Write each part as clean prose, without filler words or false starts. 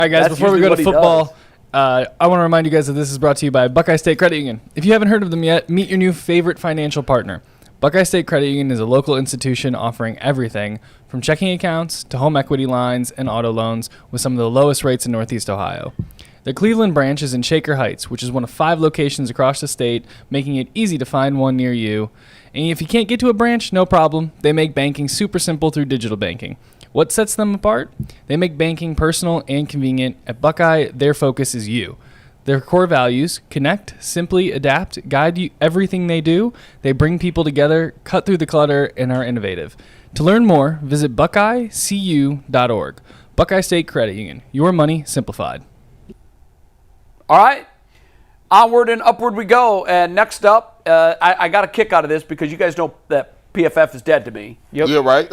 All right, guys, That's before we usually go what to he football, I want to remind you guys that this is brought to you by Buckeye State Credit Union. If you haven't heard of them yet, meet your new favorite financial partner. Buckeye State Credit Union is a local institution offering everything from checking accounts to home equity lines and auto loans with some of the lowest rates in Northeast Ohio. Their Cleveland branch is in Shaker Heights, which is one of 5 locations across the state, making it easy to find one near you. And if you can't get to a branch, no problem. They make banking super simple through digital banking. What sets them apart? They make banking personal and convenient. At Buckeye, their focus is you. Their core values: connect, simply adapt, guide you everything they do. They bring people together, cut through the clutter, and are innovative. To learn more, visit buckeyecu.org. Buckeye State Credit Union. Your money simplified. All right. Onward and upward we go. And next up, I got a kick out of this because you guys know that PFF is dead to me. Yep. Yeah, right.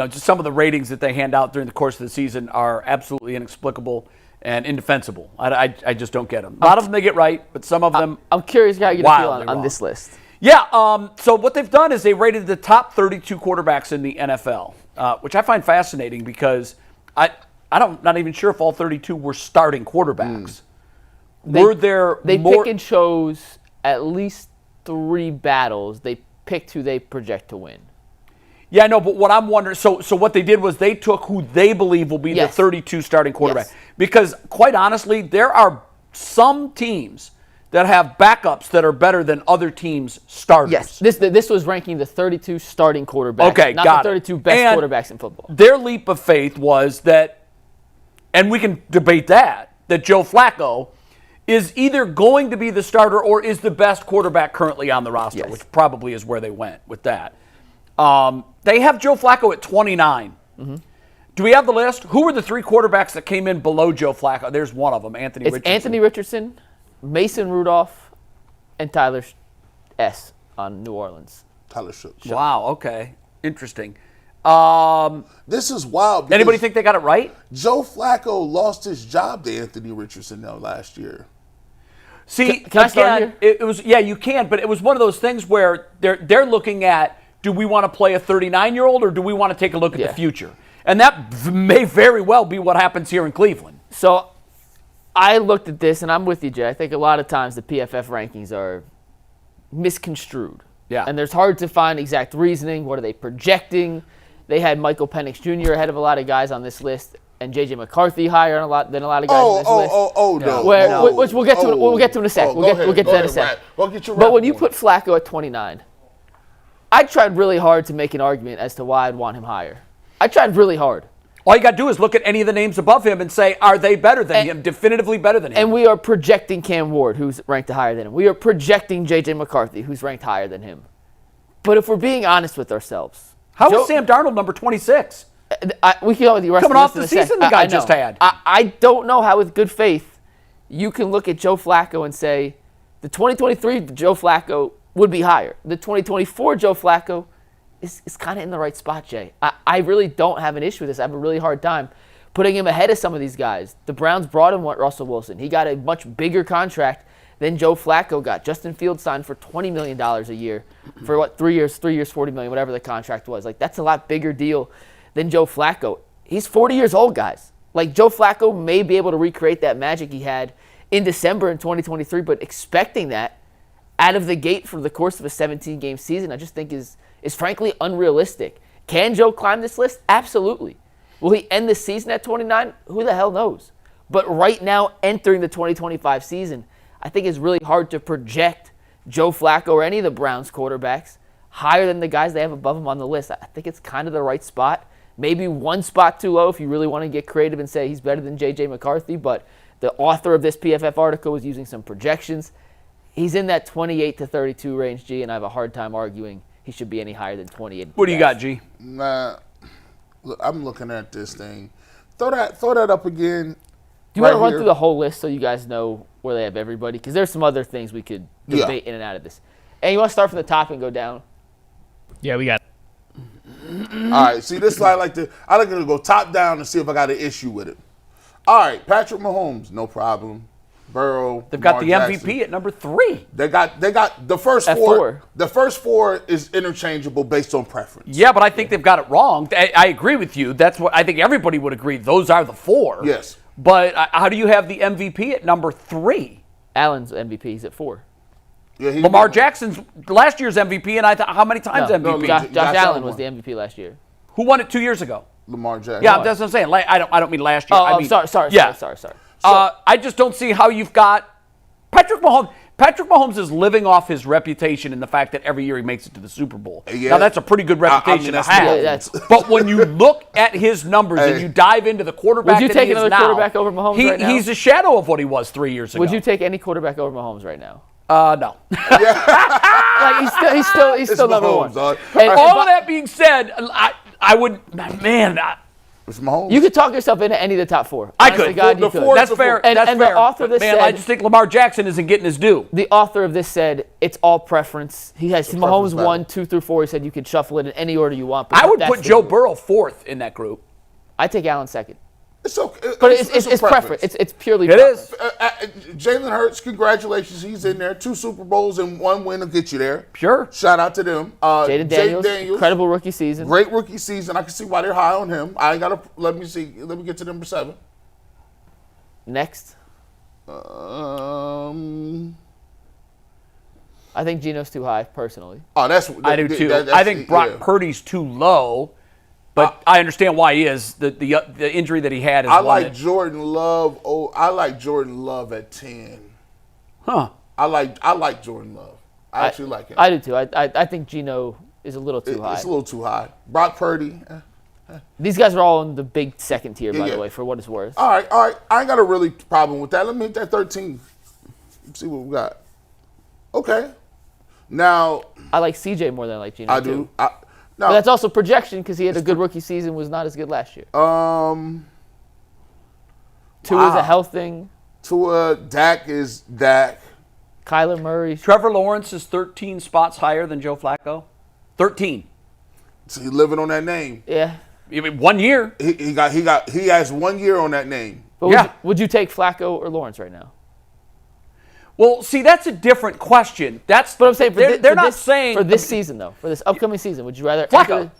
Just some of the ratings that they hand out during the course of the season are absolutely inexplicable and indefensible. I just don't get them. A lot of them they get right, but some of them I'm curious how you're going to feel on this list. Yeah, so what they've done is they rated the top 32 quarterbacks in the NFL, which I find fascinating because I'm not even sure if all 32 were starting quarterbacks. They pick and chose at least 3 battles. They picked who they project to win. Yeah, I know, but what I'm wondering, so what they did was they took who they believe will be the 32 starting quarterback. Yes. Because, quite honestly, there are some teams that have backups that are better than other teams' starters. Yes, this was ranking the 32 starting quarterbacks, not the 32 best quarterbacks in football. Their leap of faith was that, and we can debate that Joe Flacco is either going to be the starter or is the best quarterback currently on the roster, which probably is where they went with that. They have Joe Flacco at 29. Mm-hmm. Do we have the list? Who were the 3 quarterbacks that came in below Joe Flacco? There's one of them, Anthony Richardson. Anthony Richardson, Mason Rudolph, and Tyler S. on New Orleans. Tyler Shook. Wow, okay. Interesting. This is wild. Anybody think they got it right? Joe Flacco lost his job to Anthony Richardson last year. See, can I start here? It was you can, but it was one of those things where they're looking at, do we want to play a 39-year-old or do we want to take a look at the future? And that may very well be what happens here in Cleveland. So I looked at this, and I'm with you, Jay. I think a lot of times the PFF rankings are misconstrued. Yeah. And there's hard to find exact reasoning. What are they projecting? They had Michael Penix Jr. ahead of a lot of guys on this list, and J.J. McCarthy higher than a lot of guys on this list. No. Which we'll get to. We'll get to in a sec. We'll get to that in a sec. But when you put Flacco at 29, I tried really hard to make an argument as to why I'd want him higher. I tried really hard. All you got to do is look at any of the names above him and say, are they better than him, definitively better than him? And we are projecting Cam Ward, who's ranked higher than him. We are projecting J.J. McCarthy, who's ranked higher than him. But if we're being honest with ourselves, how is Sam Darnold number 26? We can go with the rest coming of off the season the guy just had. I don't know how, with good faith, you can look at Joe Flacco and say the 2023 Joe Flacco would be higher. The 2024 Joe Flacco is kind of in the right spot, Jay. I really don't have an issue with this. I have a really hard time putting him ahead of some of these guys. The Browns brought him Russell Wilson. He got a much bigger contract than Joe Flacco got. Justin Fields signed for $20 million a year for 3 years, $40 million, whatever the contract was. Like, that's a lot bigger deal than Joe Flacco. He's 40 years old, guys. Like, Joe Flacco may be able to recreate that magic he had in December in 2023, but expecting that out of the gate for the course of a 17-game season, I just think is frankly unrealistic. Can Joe climb this list? Absolutely. Will he end the season at 29? Who the hell knows? But right now, entering the 2025 season, I think it's really hard to project Joe Flacco or any of the Browns quarterbacks higher than the guys they have above him on the list. I think it's kind of the right spot. Maybe one spot too low if you really want to get creative and say he's better than J.J. McCarthy, but the author of this PFF article was using some projections. He's in that 28 to 32 range, G, and I have a hard time arguing he should be any higher than 28. What do you got, G? Nah, look, I'm looking at this thing. Throw that up again. Do you want to run through the whole list so you guys know where they have everybody? Because there's some other things we could debate in and out of this. And you want to start from the top and go down? Yeah, we got it. All right, see, this is why I like to go top down and see if I got an issue with it. All right, Patrick Mahomes, no problem. Burrow, they've got Lamar the Jackson. MVP at number 3. They got the first four. The first 4 is interchangeable based on preference. Yeah, but I think they've got it wrong. I agree with you. That's what I think everybody would agree. Those are the 4. Yes. But how do you have the MVP at number 3? Allen's MVP. He's at 4. Yeah, Lamar Jackson's last year's MVP, and I thought, how many times MVP? Josh Allen was the MVP last year. Who won it 2 years ago? Lamar Jackson. Yeah, that's what I'm saying. I don't mean last year. I mean, sorry. I just don't see how you've got Patrick Mahomes. Patrick Mahomes is living off his reputation and the fact that every year he makes it to the Super Bowl. Yeah. Now, that's a pretty good reputation to have. Yeah, but when you look at his numbers and you dive into the quarterback would you that take he is another now, quarterback over Mahomes right now? He's a shadow of what he was 3 years ago. Would you take any quarterback over Mahomes right now? No. Like he's still number Mahomes, one. dog. All of that being said, I would, man. It's Mahomes. You could talk yourself into any of the top 4. I Honest could. to God, you The could. four- That's fair. And That's the fair. author of this Man, said- I just think Lamar Jackson isn't getting his due. The author of this said it's all preference. He has Mahomes preference 1, battle. 2 through 4. He said you could shuffle it in any order you want. But I would that's put the Joe rule. Burrow 4th in that group. I take Allen 2nd. It's okay. But it's preference. It's purely It preference. is. Jalen Hurts, congratulations. He's in there. 2 Super Bowls and 1 win will get you there. Sure. Shout out to them. Jaden Daniels, incredible rookie season. Great rookie season. I can see why they're high on him. I ain't got to, let me see. Let me get to number 7. Next, Um, I think Geno's too high, personally. that's I do too. that's- I think Brock yeah. Purdy's too low, but I understand why he is. The injury that he had is I one like that- Jordan Love. Oh, I like Jordan Love at 10. Huh. I like Jordan Love. I actually like him. I do too. I think Geno is a little too high. It's a little too high. Brock Purdy. These guys are all in the big second tier, by Yeah. the way, for what it's worth. All right. I ain't got a really problem with that. Let me hit that 13. Let's see what we got. Okay. Now, I like CJ more than I like Geno. I too. do. But Now, that's also projection because he had a good rookie season, was not as good last year. Two is a health thing. Tua, Dak is Dak. Kyler Murray. Trevor Lawrence is 13 spots higher than Joe Flacco. 13. So he living on that name. Yeah. I mean, 1 year. He has 1 year on that name. But Yeah. would you take Flacco or Lawrence right now? Well, see, that's a different question. That's But I'm saying they're not saying for this season though, for this upcoming season, would you rather Flacco.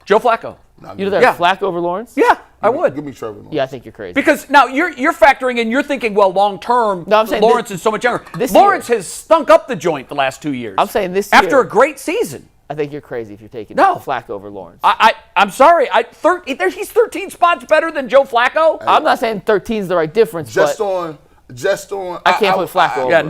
Joe Flacco. You'd rather Yeah. have Flacco over Lawrence? Yeah, I would. Give me Trevor Lawrence. Yeah, I think you're crazy. Because now you're factoring in, you're thinking, well, long term, No, I'm saying Lawrence is so much younger. this Lawrence year. has stunk up the joint the last 2 years. I'm saying this after year, a great season. I think you're crazy if you're taking No. Flacco over Lawrence. I'm sorry. He's 13 spots better than Joe Flacco. I'm not saying 13 is the right difference, Just but on. I can't put Flacco over. Yeah,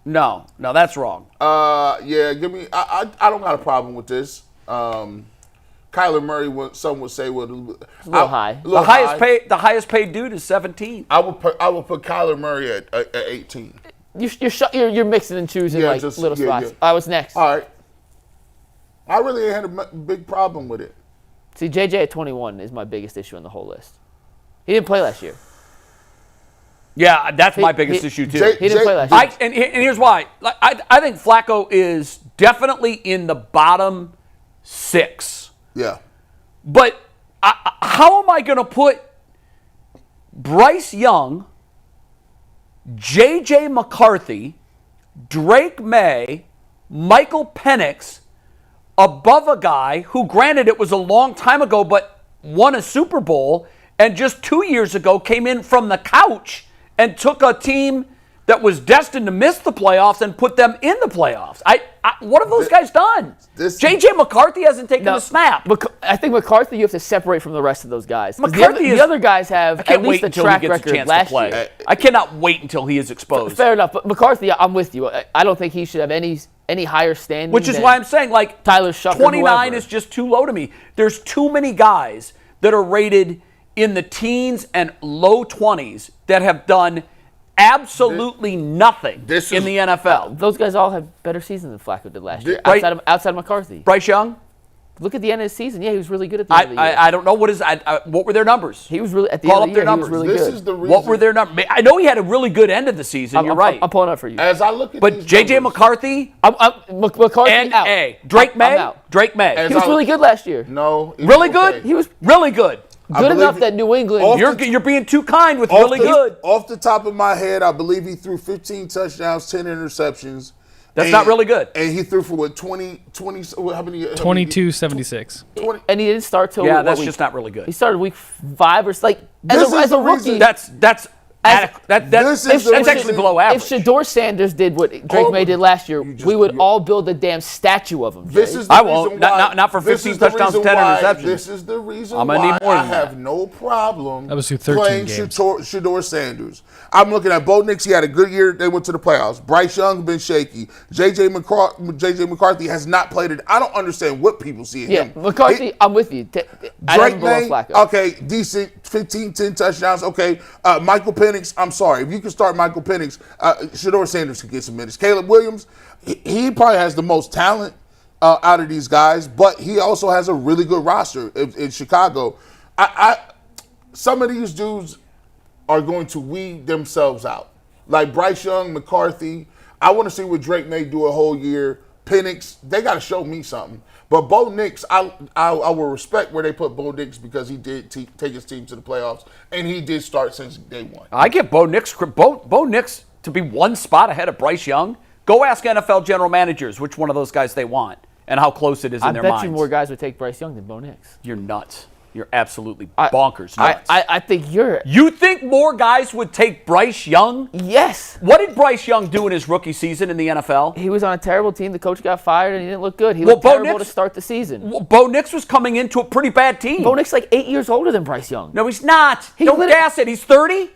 no, that's wrong. Yeah, give me. I don't got a problem with this. Kyler Murray, some would say, was a little high. The highest paid dude is 17. I would put Kyler Murray at 18. You're mixing and choosing Yeah, little yeah, spots. yeah. All right, what's next? All right. I really ain't had a big problem with it. See, JJ at 21 is my biggest issue on the whole list. He didn't play last year. Yeah, that's my biggest issue too. He didn't play last year. And here's why. I think Flacco is definitely in the bottom 6. Yeah. But how am I going to put Bryce Young, J.J. McCarthy, Drake May, Michael Penix above a guy who, granted, it was a long time ago, but won a Super Bowl and just 2 years ago came in from the couch and took a team that was destined to miss the playoffs and put them in the playoffs? What have those guys done? J.J. McCarthy hasn't taken a snap. I think McCarthy you have to separate from the rest of those guys. McCarthy the other guys have I can't at least wait a until track he gets a record chance to last play. year. I cannot wait until he is exposed. Fair enough, but McCarthy, I'm with you. I don't think he should have any higher standing. Which is than why I'm saying, like, Tyler Shucker, 29 whoever. is just too low to me. There's too many guys that are rated in the teens and low 20s that have done absolutely nothing in the NFL. Those guys all have better seasons than Flacco did last year, Right. outside of McCarthy. Bryce Young? Look at the end of the season. Yeah, he was really good at the end of the year. I don't know what were their numbers. He was really at the Call end of the up year. their He was numbers. really This good. is the reason. What were their numbers? I know he had a really good end of the season. You're right. I'm pulling up for you. As I look at But these J.J. numbers- McCarthy McCarthy and out. Drake I'm May? out. Drake May. As He was really good last year. No. he Really was good? okay. He was Really good. good believe enough it- that New England. Off You're being too kind with really good. Off the top of my head, I believe he threw 15 touchdowns, 10 interceptions, That's not really good. And he threw for what, 20 how many? 22.76. And he didn't start till That's week? just not really good. He started week 5 or like This as is a the rookie. reason- That's This is the that's actually reason- below If average. Shedeur Sanders did what Drake May did last year, we would all build a damn statue of him. This Jay. is the I reason won't. why, Not for this 15 is the touchdowns, reason 10 why- interceptions. This is the reason I'm gonna why need more I than that. have no problem That was through 13 playing games. Shedeur Sanders. I'm looking at Bo Nix. He had a good year. They went to the playoffs. Bryce Young been shaky. JJ McCarthy has not played it. I don't understand what people see in Yeah, him. McCarthy, I'm with you. I Drake don't below May, Flacco. okay, decent, 15, 10 touchdowns, okay. Michael Penix, I'm sorry. If you can start Michael Penix, Shedeur Sanders can get some minutes. Caleb Williams, he probably has the most talent out of these guys, but he also has a really good roster in Chicago. Some of these dudes are going to weed themselves out. Like Bryce Young, McCarthy. I want to see what Drake May do a whole year. Penix, they got to show me something. But Bo Nix, I will respect where they put Bo Nix because he did take his team to the playoffs, and he did start since day one. I give Bo Nix to be one spot ahead of Bryce Young. Go ask NFL general managers which one of those guys they want and how close it is in I their bet minds. you more guys would take Bryce Young than Bo Nix. You're nuts. You're absolutely bonkers nuts. I think you're. You think more guys would take Bryce Young? Yes. What did Bryce Young do in his rookie season in the NFL? He was on a terrible team. The coach got fired, and he didn't look good. He Well, looked Bo terrible Nix- to start the season. Well, Bo Nix was coming into a pretty bad team. Bo Nix like 8 years older than Bryce Young. No, he's not. He Don't literally- gas it. He's 30?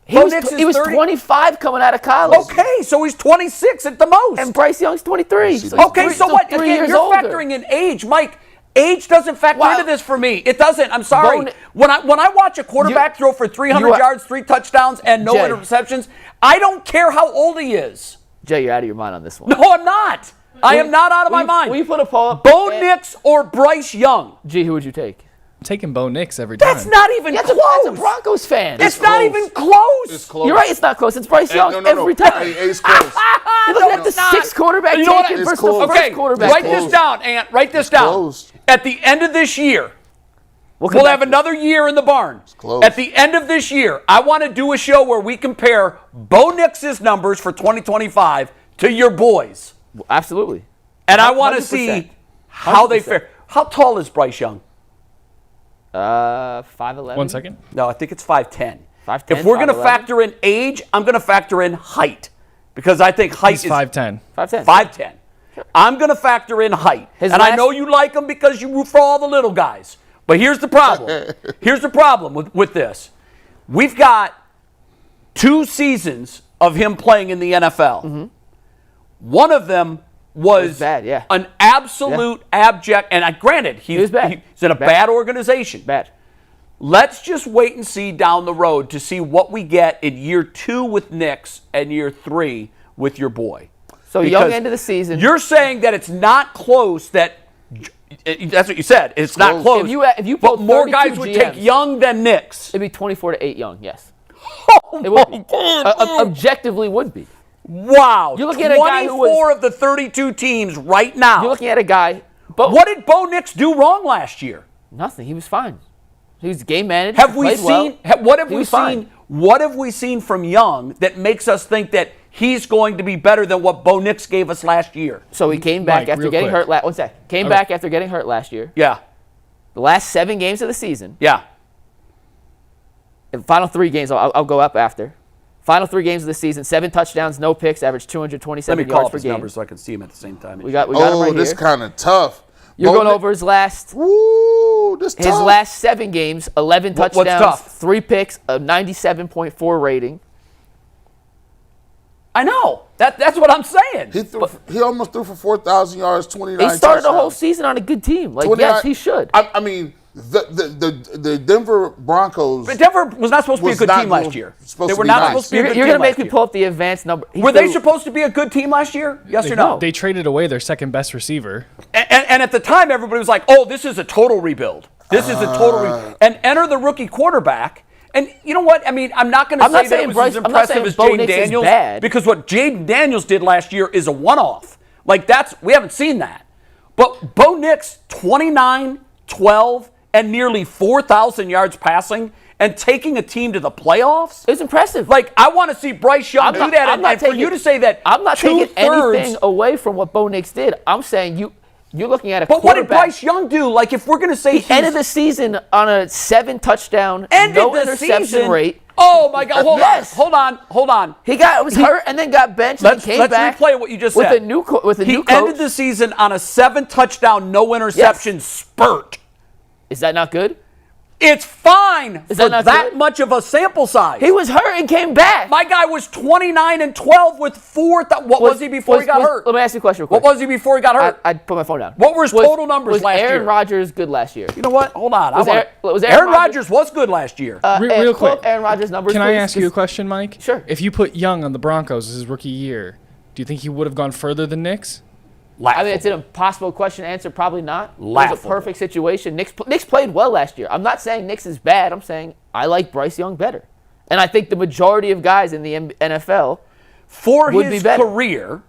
He Bo was, Nix is he was 30? 25 coming out of college. Okay, so he's 26 at the most. And Bryce Young's 23. So Okay, so still what? 3 Again, years you're older. factoring in age, Mike. Age doesn't factor Wow. into this for me. It doesn't. I'm sorry. Bo- When I watch a quarterback throw for 300 you are- yards, 3 touchdowns, and no Jay. interceptions, I don't care how old he is. Jay, you're out of your mind on this one. No, I'm not. I am not out of my mind. Will you put a poll up? Bo Nix or Bryce Young? G, who would you take? I'm taking Bo Nix every time. That's not even That's a close. Broncos fan. It's not close. even close. It's close. You're right, it's not close. It's Bryce Young No. every time. Hey, it's close. You're looking at the sixth quarterback You know what? taken It's versus close. the Okay, first quarterback write taken. this down, Ant. Write this down. close. At the end of this year, We'll we'll have another year in the barn. close. At the end of this year, I want to do a show where we compare Bo Nix's numbers for 2025 to your boys. Absolutely. And I want to 100%. see how they 100%. fare. How tall is Bryce Young? 5'11". 1 second. No, I think it's 5'10". 5'10", If we're going to 5'11". factor in age, I'm going to factor in height. Because I think height He's is 5'10". 5'10". 5'10". I'm going to factor in height. His And I last- know you like him because you root for all the little guys. But here's the problem. Here's the problem with this. We've got 2 seasons of him playing in the NFL. One of them was bad, yeah. an absolute abject, and granted, He was bad. he's in a bad organization. Bad. Let's just wait and see down the road to see what we get in year 2 with Nix and year 3 with your boy. So young Because end of the season. You're saying that it's not close. That's what you said. It's not close. If you but pulled more 32 guys would take GMs, Young than Nix. It'd be 24-8 Young. Yes. Oh It would be. my God. Objectively would be. Wow. You're looking at a guy who was- 24 of the 32 teams right now. You're looking at a guy. But What did Bo Nix do wrong last year? Nothing. He was fine. He was game managed. Have we played well. seen what have He we was fine. seen? What have we seen from Young that makes us think that he's going to be better than what Bo Nix gave us last year? So he came back Mike, after real getting quick. hurt. One sec. Came back after getting hurt last year. Yeah. The last 7 games of the season. Yeah. The final 3 games, I'll go up after. Final 3 games of the season, 7 touchdowns, no picks, averaged Let 227 me call yards up per his game. numbers so I can see him at the same time. We got him right this here. kind of tough. You're Bo going Nix- over his last Woo, this his tough. last 7 games, 11 What's touchdowns, tough? 3 picks, a 97.4 rating. I know. That's what I'm saying. He almost threw for 4,000 yards, 29 He started the whole touchdowns. season on a good team. Like, 29 yes, he should. I mean, the Denver Broncos. But Denver was not supposed to be a was good not team last going- year. supposed They to were be not nice. supposed to be a You're good going team to make last me year. pull up the advanced number. He Were they threw- supposed to be a good team last year? Yes or no? They traded away their second best receiver. And at the time, everybody was like, "Oh, this is a total rebuild. This is a total rebuild." And enter the rookie quarterback. And you know what? I mean, I'm not going to I'm not say that saying it was Bryce- as I'm not impressive saying as Bo Jaden Nix is Daniels, bad. because what Jaden Daniels did last year is a one-off. Like we haven't seen that. But Bo Nix, 29, 12, and nearly 4,000 yards passing, and taking a team to the playoffs. It's impressive. Like, I want to see Bryce Young do that. And for you to say that I'm not taking two-thirds anything away from what Bo Nix did. I'm saying you're looking at a But what did quarterback. Bryce Young do? Like, if we're going to say He ended the season on a 7 touchdown, ended no the interception season. rate. Oh, my God. Yes. Hold on. He was hurt and then got benched and came Let's back. replay what you just with said. a new coach. He ended the season on a 7-touchdown, no interception spurt. Is that not good? It's fine Is for that not that good? much of a sample size. He was hurt and came back. My guy was 29-12 with 4. What was he before he got hurt? Let me ask you a question real quick. What was he before he got hurt? I'd put my phone down. What were his total numbers last year? Was Aaron Rodgers good last year? You know what? Hold on. Was Aaron Rodgers was good last year. Real quick. Aaron Rodgers' numbers. Can I please, ask you a question, Mike? Sure. If you put Young on the Broncos his rookie year, do you think he would have gone further than Nix? I mean, it's an impossible question to answer. Probably not. It was a Laughable. perfect situation. Knicks played well last year. I'm not saying Knicks is bad. I'm saying I like Bryce Young better. And I think the majority of guys in the NFL For would be his better. career,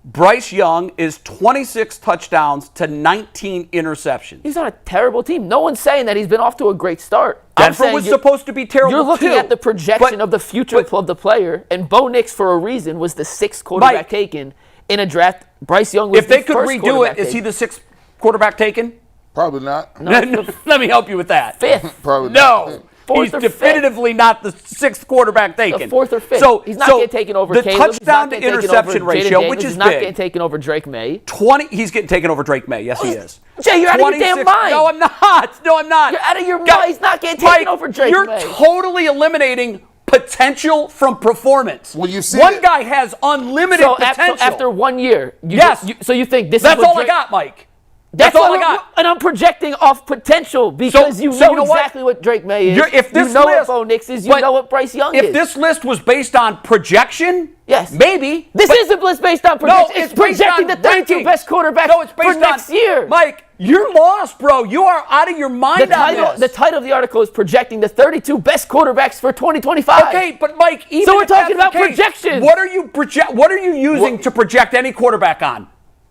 Bryce Young is 26 touchdowns to 19 interceptions. He's on a terrible team. No one's saying that he's been off to a great start. I'm Denver saying was supposed to be terrible, You're looking too. at the projection But- of the future of the player, and Bo Nix, for a reason, was the 6th quarterback Mike, taken in a draft. Bryce Young was If they the could first redo quarterback it, is he taken. the 6th quarterback taken? Probably not. Let me help you with that. 5th. Probably No. not. Fourth He's or fifth. definitively not the 6th quarterback taken. The 4th or 5th. So he's not so getting taken over the Caleb. touchdown to interception ratio, which is He's not big. getting taken over Drake May. 20. He's getting taken over Drake May. Yes, he is. Jay, you're out of your damn 26 mind. No, I'm not. No, I'm not. You're out of your God, mind. He's not getting taken Mike, over Drake you're May. totally eliminating potential from performance. When you see one it- guy has unlimited So potential. after 1 year, Yes. so you think this That's is what all Drake, I got, Mike. That's all what I got. And I'm projecting off potential because you so know you know what? exactly what Drake May is. If this you know list, what Bo Nix is. You but know what Bryce Young is. If this list was based on projection, Yes. maybe. This but- isn't list based on No, projection. it's it's based projecting on the 32 rankings. best quarterbacks No, it's based for next on, year. Mike, you're lost, bro. You are out of your mind The on this. title of the article is projecting the 32 best quarterbacks for 2025. Okay, but Mike, even So we're if that's talking the about case, projections. What are you using to project any quarterback on?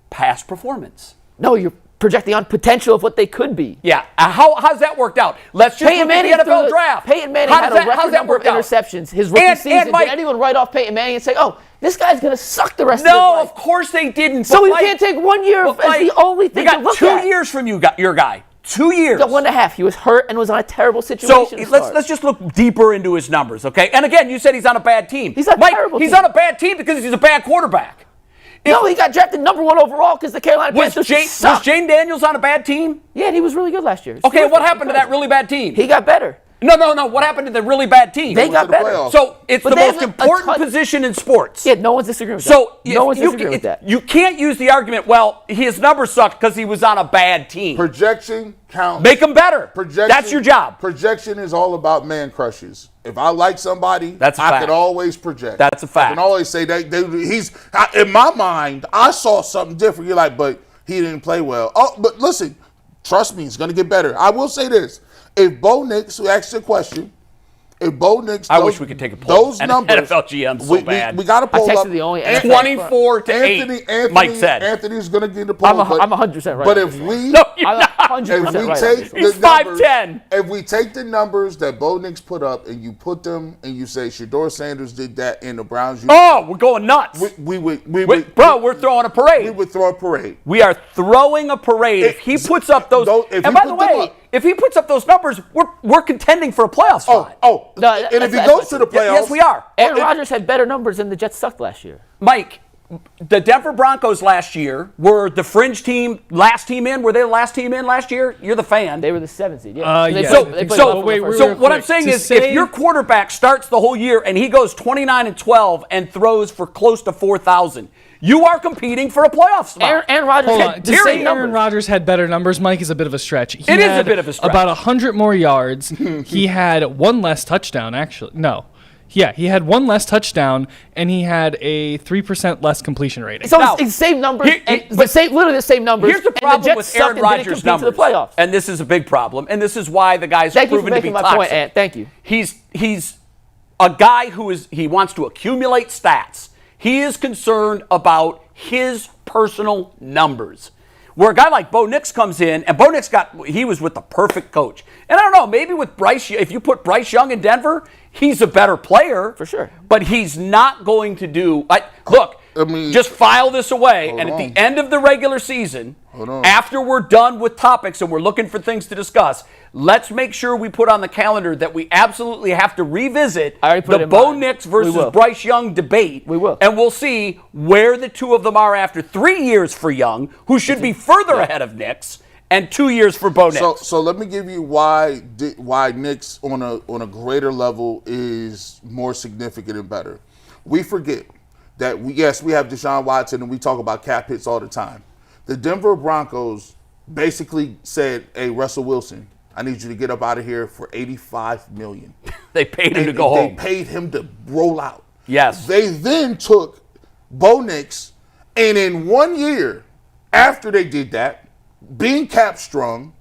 Past performance. No, you're projecting on potential of what they could be. Yeah. How's that worked out? Let's just Peyton look at Manning the NFL draft. Peyton Manning How had does a record how's that number of worked out? interceptions his rookie And season. Mike- Did anyone write off Peyton Manning and say, "Oh, this guy's going to suck the rest No, of his of life"? course they didn't. So but we Mike- can't take 1 year but as Mike, the only thing we got to look 2 at. years from your guy. 2 years. Got 1.5. He was hurt and was on a terrible So situation. to start. let's just look deeper into his numbers, okay? And again, you said he's on a bad team. He's on a Mike, terrible he's team. on a bad team because he's a bad quarterback. No, he got drafted number 1 overall because the Carolina Was Panthers sucked. Jane Daniels on a bad team? Yeah, and he was really good last year. Okay, what happened to that really bad team? He got better. No. What happened to the really bad team? They got to the better. playoffs. So it's But the they most have a important ton- position in sports. Yeah, no one's disagreeing with So that. No one's you, disagreeing with that. You can't use the argument, well, his numbers sucked because he was on a bad team. Projection counts. Make him better. Projection, That's your job. Projection is all about man crushes. If I like somebody, That's a I fact. can always project. That's a fact. I can always say that in my mind, I saw something different. You're like, but he didn't play well. Oh, but listen, trust me, it's going to get better. I will say this. If Bo Nix, who asked the question, if Bo Nix, I wish we could take a poll. Those And numbers, NFL GM so bad. We got to I poll up. texted the only Anthony- 24 to 8, Mike said. Anthony's going to get the poll. I'm 100% right But on if this we, No, you're I'm not. 100% if we right. take He's the numbers, 5'10". if we take the numbers that Bo Nix put up and you put them and you say Shedeur Sanders did that in the Browns, Oh, we're going nuts. we Bro, would we're throwing a we parade. would throw a parade. We are throwing a parade. If he puts up those, if and he by the put them way, up- if he puts up those numbers, we're contending for a playoff spot. Oh, No, and if he that's- goes to the playoffs, Yes, we are. Aaron Rodgers had better numbers and the Jets sucked last year. Mike, the Denver Broncos last year were the fringe team, last team in. Were they the last team in last year? You're the fan. They were the 7th seed. Yeah. Yeah. They So, played so, well for the wait, first so real what I'm quick, saying to is, say- if your quarterback starts the whole year and he goes 29-12 and throws for close to 4,000, you are competing for a playoff spot. Aaron Rodgers Hold had on. To say period Aaron numbers. Rodgers had better numbers, Mike, is a bit of a stretch. He It is a had bit of a stretch. About 100 more yards. He had one less touchdown, actually. No. Yeah, he had one less touchdown, and he had a 3% less completion rating. So Now, it's the same numbers, but literally the same numbers. Here's the and problem Jets with sucked Aaron and didn't Rodgers' compete numbers, to the playoffs. and this is a big problem, and this is why the guy's Thank you for proven to be making my toxic. point, Ant. Thank you. He's a guy he wants to accumulate stats. He is concerned about his personal numbers. Where a guy like Bo Nix comes in, and Bo Nix he was with the perfect coach. And I don't know, maybe with Bryce, if you put Bryce Young in Denver, he's a better player. For sure. But he's not going to do, just file this away, and at the end of the regular season, after we're done with topics and we're looking for things to discuss, let's make sure we put on the calendar that we absolutely have to revisit the Bo Nix versus Bryce Young debate. We will. And we'll see where the two of them are after 3 years for Young, who should be further ahead of Nix, and 2 years for Bo Nix. So let me give you why Nix on a greater level is more significant and better. We forget that, we have Deshaun Watson and we talk about cap hits all the time. The Denver Broncos basically said, hey, Russell Wilson, I need you to get up out of here for $85 million. They paid him to go home. They paid him to roll out. Yes. They then took Bo Nix, and in 1 year after they did that, being cap strung,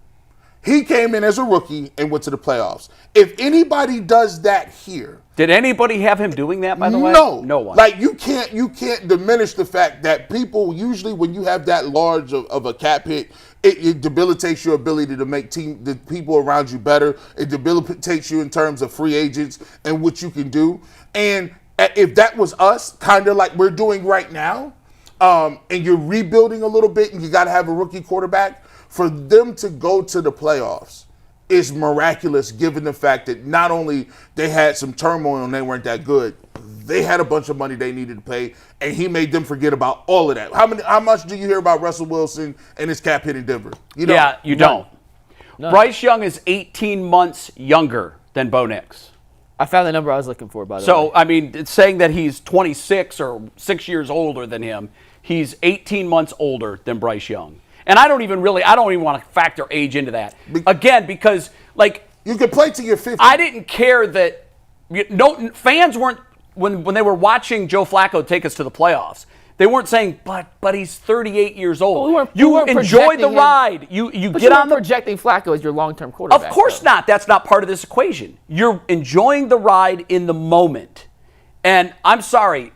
he came in as a rookie and went to the playoffs. If anybody does that here, did anybody have him doing that, by the way? No. No one. Like, you can't diminish the fact that people usually, when you have that large of a cap hit, it debilitates your ability to make the people around you better. It debilitates you in terms of free agents and what you can do. And if that was us, kind of like we're doing right now, and you're rebuilding a little bit and you got to have a rookie quarterback, for them to go to the playoffs is miraculous, given the fact that not only they had some turmoil and they weren't that good, they had a bunch of money they needed to pay, and he made them forget about all of that. How much do you hear about Russell Wilson and his cap hit in Denver? You don't. Yeah, you don't. No. Bryce Young is 18 months younger than Bo Nix. I found the number I was looking for, by the way. So, I mean, it's saying that he's 26 or 6 years older than him. He's 18 months older than Bryce Young. And I don't even want to factor age into that. Again, because, you could play till you're 50. I didn't care that fans weren't, when they were watching Joe Flacco take us to the playoffs, they weren't saying, but he's 38 years old. Well, you enjoy the ride. You get on the projecting Flacco as your long-term quarterback. Of course not. That's not part of this equation. You're enjoying the ride in the moment. And I'm sorry,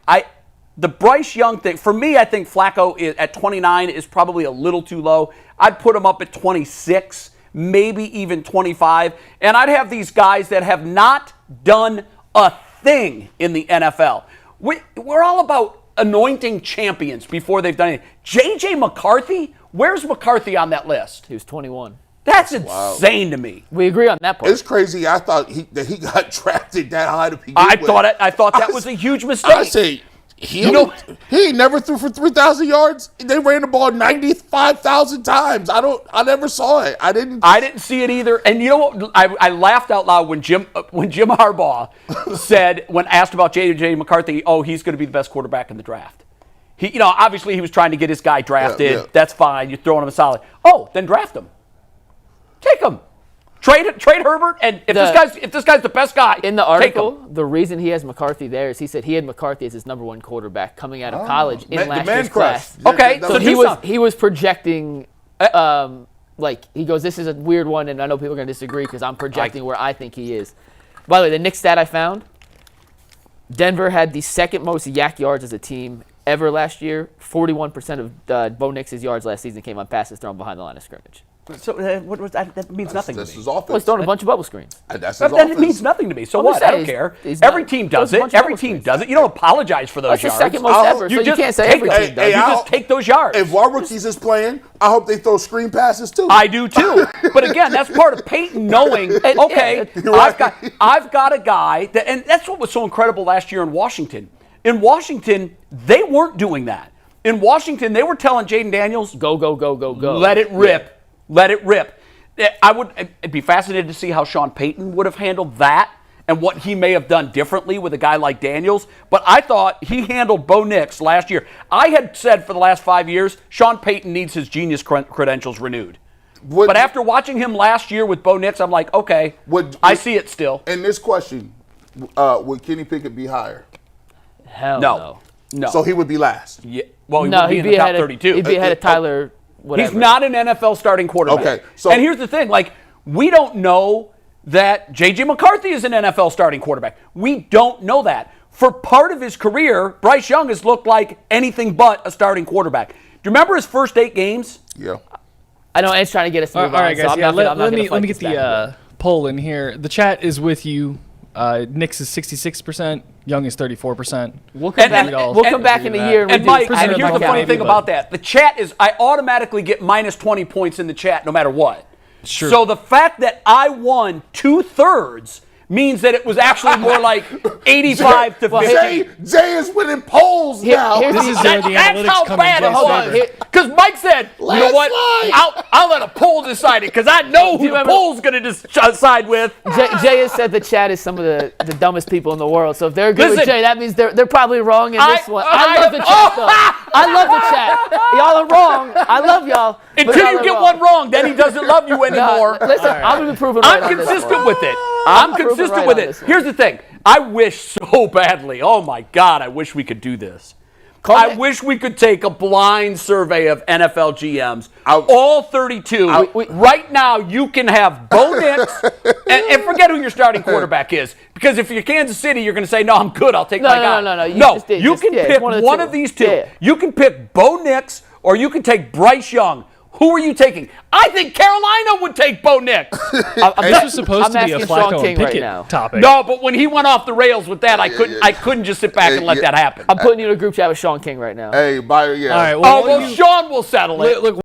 the Bryce Young thing, for me, I think Flacco at 29 is probably a little too low. I'd put him up at 26, maybe even 25. And I'd have these guys that have not done a thing in the NFL. We're all about anointing champions before they've done anything. J.J. McCarthy? Where's McCarthy on that list? He was 21. That's insane to me. We agree on that part. It's crazy. I thought that he got drafted that high to begin with. I thought that was a huge mistake. I say, he never threw for 3,000 yards. They ran the ball 95,000 times. I never saw it. I didn't see it either. And you know what? I laughed out loud when Jim Harbaugh said, when asked about J.J. McCarthy, he's going to be the best quarterback in the draft. Obviously he was trying to get his guy drafted. Yeah. That's fine. You're throwing him a solid. Then draft him. Take him. Trade Herbert, and if this guy's the best guy in the article, the reason he has McCarthy there is he said he had McCarthy as his number one quarterback coming out of college in last year's class. Okay, so he was projecting. He goes, this is a weird one, and I know people are going to disagree because I'm projecting where I think he is. By the way, the next stat I found: Denver had the second most yak yards as a team ever last year. 41% of Bo Nix's yards last season came on passes thrown behind the line of scrimmage. So what was that? That means nothing to me. Well, he's throwing a bunch of bubble screens. It means nothing to me. So what? I don't care. Every team does it. Every team does it. You don't apologize for those yards. That's the second most ever. You can't say every team does. You just take those yards. If our rookies is playing, I hope they throw screen passes too. I do too. But again, that's part of Peyton knowing. Okay, I've got a guy that, and that's what was so incredible last year in Washington. In Washington, they weren't doing that. In Washington, they were telling Jaden Daniels, go. Let it rip. Yeah. Let it rip. I'd be fascinated to see how Sean Payton would have handled that and what he may have done differently with a guy like Daniels. But I thought he handled Bo Nix last year. I had said for the last 5 years, Sean Payton needs his genius credentials renewed. But after watching him last year with Bo Nix, I'm like, okay, I see it still. And this question, would Kenny Pickett be higher? Hell no. So he would be last? Yeah. Well, he would be in the top 32. He'd be ahead of Tyler. Whatever. He's not an NFL starting quarterback. Okay, and here's the thing, we don't know that J.J. McCarthy is an NFL starting quarterback. We don't know that. For part of his career, Bryce Young has looked like anything but a starting quarterback. Do you remember his first 8 games? Yeah. I know Ed's trying to get us to All move on, right, so guys. I'm Yeah, not gonna- I'm not let gonna me fight get this back. the poll in here. The chat is with you. Knicks is 66%. Young is 34%. We'll come And- back. and- We'll come back in a year and And redo Mike, this. and here's the funny maybe, thing but- about that. The chat is, I automatically get minus 20 points in the chat no matter what. Sure. So the fact that I won 2/3 means that it was actually more like 85 to 50. Jay is winning polls now. here's This is where the That's analytics how come bad in it Jay's was. favor. Because Mike said, you know what? Landslide. I'll let a poll decide it because I know who the remember- poll's going to decide with. Jay has said the chat is some of the dumbest people in the world. So if they're good with Listen, Jay, that means they're probably wrong in this one. I love the chat, oh, though. I love the chat. Y'all are wrong. I love y'all. but Until y'all you are get wrong. one wrong, then he doesn't love you anymore. Listen, I'm going to be proven right I'm on this consistent one. with it. I'm proven consistent right with on it. this one. Here's the thing. I wish so badly. Oh my God, I wish we could do this. Call I it- wish we could take a blind survey of NFL GMs, Out. all 32. Right now, you can have Bo Nix, and forget who your starting quarterback is. Because if you're Kansas City, you're going to say, no, I'm good, I'll take No, my no, guy. no, no, you No, just did- you just- can yeah, pick one one of the of two. these two. Yeah. You can pick Bo Nix, or you can take Bryce Young. Who are you taking? I think Carolina would take Bo Nix. This was supposed I'm to be a asking Sean Flacco King and right Pickett now. topic. No, but when he went off the rails with that, I couldn't just sit back and let that happen. I'm putting you in a group chat with Sean King right now. Hey, yeah. All right. Oh, Well, well, Sean will settle it. look,